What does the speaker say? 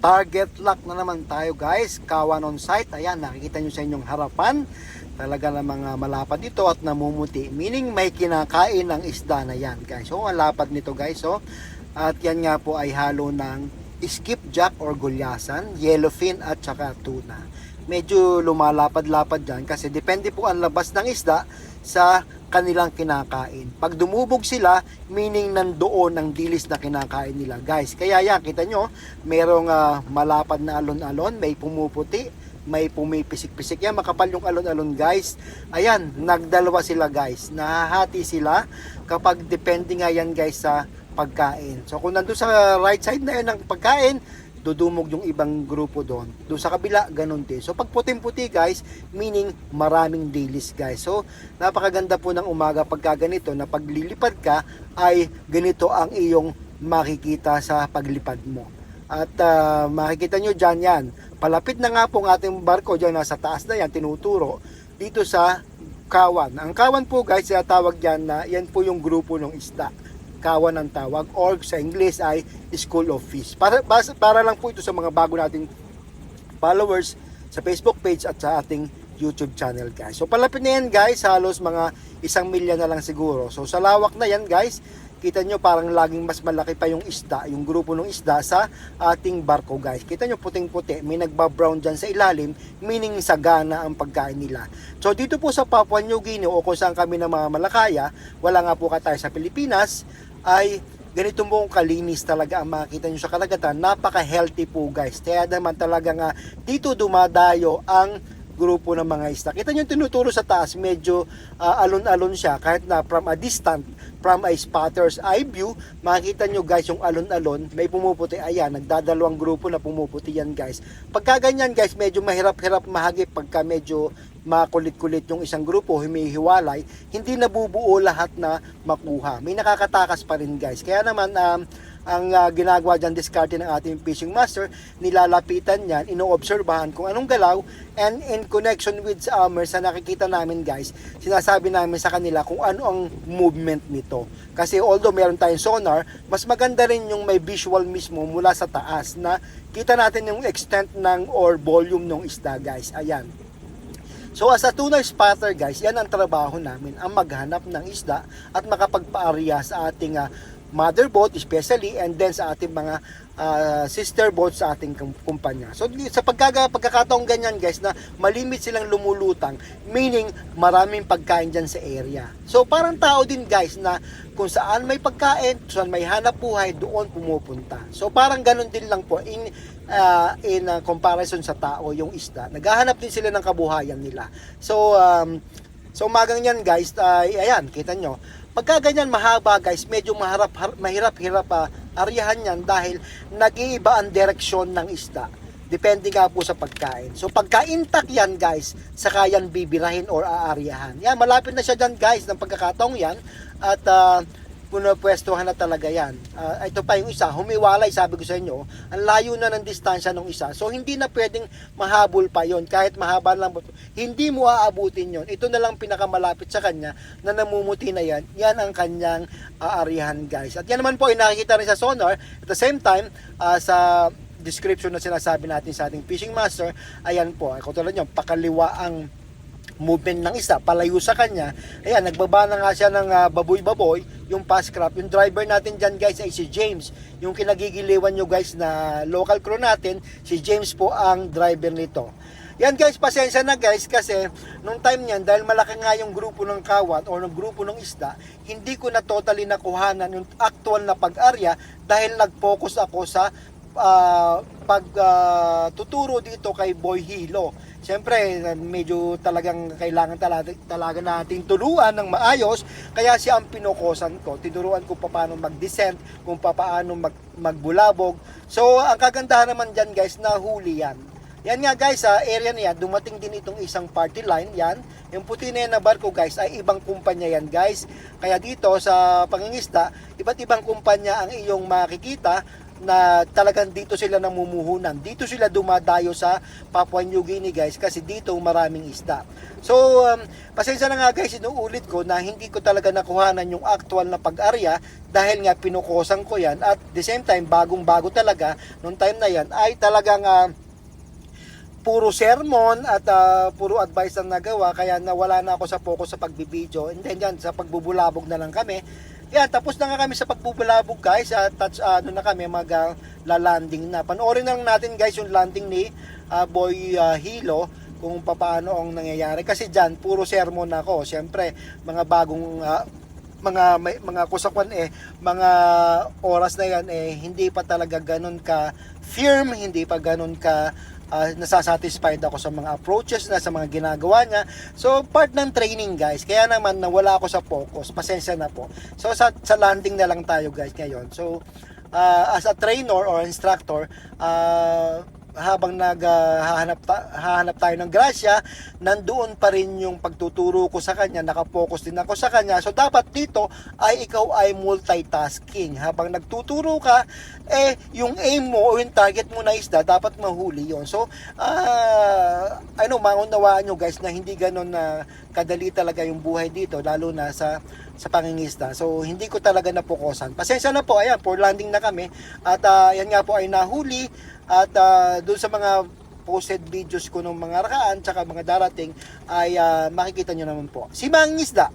target lock na naman tayo guys. Kawan on site. Ayan, nakikita nyo sa inyong harapan. Talaga namang malapad ito at namumuti. Meaning may kinakain ng isda na yan guys. So ang lapad nito guys. So, at yan nga po ay halo ng skipjack or gulyasan, yellowfin at saka tuna. Medyo lumalapad-lapad dyan kasi depende po ang labas ng isda sa kanilang kinakain. Pag dumubog sila, meaning nandoon ang dilis na kinakain nila guys. Kaya yan, kita nyo, merong malapad na alon-alon, may pumuputi, may pumipisik-pisik. Yan, makapal yung alon-alon guys. Ayan, nagdalawa sila guys. Nahahati sila kapag depende nga yan guys sa pagkain. So kung nandun sa right side na yun ng pagkain, dudumog yung ibang grupo doon. Doon sa kabila, ganun din. So pag puting-puti guys, meaning maraming dilis guys. So napakaganda po ng umaga pagka ganito na paglilipad ka ay ganito ang iyong makikita sa paglipad mo. At makikita nyo dyan yan. Palapit na nga po ang ating barko dyan, nasa taas na yan, tinuturo dito sa kawan. Ang kawan po guys, tawag dyan na yan po yung grupo ng isda. Kawan ang tawag, or sa English ay School of Fish. Para lang po ito sa mga bago nating followers sa Facebook page at sa ating YouTube channel guys. So palapit na yan guys, halos mga 1 milya na lang siguro. So sa lawak na yan guys, kita nyo parang laging mas malaki pa yung isda, yung grupo ng isda sa ating barko guys. Kita nyo puting-puti, may nagbabrown dyan sa ilalim, meaning sagana ang pagkain nila. So dito po sa Papua New Guinea o kung saan kami na mga Malakaya, wala nga po tayo sa Pilipinas, ay ganito mo kalinis talaga ang makikita nyo sa kalagatan. Napaka-healthy po guys. Kaya naman talaga nga dito dumadayo ang grupo ng mga isda. Kita nyo tinuturo sa taas, medyo alon-alon siya. Kahit na from a distant, from a spotter's eye view, makikita nyo guys yung alon-alon, may pumuputi. Ayan, nagdadalawang grupo na pumuputi yan guys. Pagka ganyan guys, medyo mahirap-hirap mahagip pagka medyo makulit-kulit yung isang grupo, humihiwalay, hindi nabubuo lahat na makuha. May nakakatakas pa rin guys. Kaya naman ang ginagawa dyan, diskarte ng ating fishing master, nilalapitan yan, inoobserbahan kung anong galaw, and in connection with sa nakikita namin guys, sinasabi namin sa kanila kung ano ang movement nito. Kasi although meron tayong sonar, mas maganda rin yung may visual mismo mula sa taas na kita natin yung extent ng or volume ng isda guys. Ayan. So as a tuna spotter guys, yan ang trabaho namin, ang maghanap ng isda at makapagpaarya sa ating mother boat especially, and then sa ating mga sister boat sa ating kumpanya. So sa pagkakataong ganyan guys na malimit silang lumulutang, meaning maraming pagkain dyan sa area. So parang tao din guys na kung saan may pagkain, kung saan may hanap buhay, doon pumupunta. So parang ganun din lang po in comparison sa tao, yung isda. Naghahanap din sila ng kabuhayan nila. So umagang yan guys, ayan, kita nyo. Pagka ganyan mahaba guys, medyo mahirap-hirap aryahan yan dahil nag-iiba ang direksyon ng isda. Depende nga po sa pagkain. So pagka intact yan guys, saka yan bibirahin or aaryahan. Yan, malapit na siya dyan guys ng pagkakataong yan. At punapwestuhan na talaga yan. Ito pa yung isa, humiwalay, sabi ko sa inyo, ang layo na ng distansya ng isa. So hindi na pwedeng mahabol pa yon, kahit mahaba lang, hindi mo aabutin yon. Ito na lang pinakamalapit sa kanya na namumuti na yan. Yan ang kanyang aaryahan guys. At yan naman po ay nakikita rin sa sonar. At the same time, sa description na sinasabi natin sa ating fishing master, ayan po, kung tulad nyo, pakaliwa ang movement ng isa, palayo sa kanya. Ayan, nagbaba na nga siya ng baboy-baboy, yung fast crop. Yung driver natin dyan guys ay si James. Yung kinagigiliwan nyo guys na local crew natin, si James po ang driver nito. Yan guys, pasensya na guys kasi nung time niyan, dahil malaki nga yung grupo ng kawan o ng grupo ng isda, hindi ko na totally nakuhanan yung actual na pag-arya dahil nag-focus ako sa pagtuturo dito kay Boy Hilo. Siyempre, medyo talagang kailangan talaga nating tuluan ng maayos, kaya siya ang pinokosan ko. Tinuruan ko paano mag-descent, kung paano magbulabog. So, ang kagandahan naman dyan guys, nahuli yan. Yan nga guys, sa area na yan, dumating din itong isang party line, yan. Yung puti na yan na barko guys, ay ibang kumpanya yan guys. Kaya dito sa pangingisda, iba't ibang kumpanya ang iyong makikita na talagang dito sila namumuhunan. Dito sila dumadayo sa Papua New Guinea guys kasi dito maraming isda. So pasensya na nga guys, inuulit ko na hindi ko talaga nakuhanan yung actual na pag-arya dahil nga pinukusan ko yan at the same time bagong-bago talaga nung time na yan ay talagang puro sermon at puro advice ang nagawa kaya nawala na ako sa focus sa pagbibideo and then yan sa pagbubulabog na lang kami. Yan, tapos na nga kami sa pagbubulabog guys at na kami magla-landing na. Panoorin na lang natin guys yung landing ni Boy Hilo kung paano ang nangyayari kasi dyan puro sermon ako. Siyempre mga bagong mga kusakwan mga oras na yan hindi pa talaga ganun ka firm, hindi pa ganun ka nasasatisfied ako sa mga approaches na sa mga ginagawa niya. So part ng training guys, kaya naman nawala ako sa focus, pasensya na po. So sa landing na lang tayo guys ngayon. So as a trainer or instructor, habang hahanap tayo ng grasya, nandoon pa rin yung pagtuturo ko sa kanya, nakapokus din ako sa kanya. So dapat dito ay ikaw ay multitasking. Habang nagtuturo ka, yung aim mo o yung target mo na isda, dapat mahuli yon. So maunawaan nyo guys na hindi ganon na kadali talaga yung buhay dito, lalo na sa pangingisda. So hindi ko talaga napokusan. Pasensya na po, ayan, for landing na kami. At yan nga po ay nahuli. At doon sa mga posted videos ko ng mga rakaan tsaka mga darating ay makikita nyo naman po si mangingisda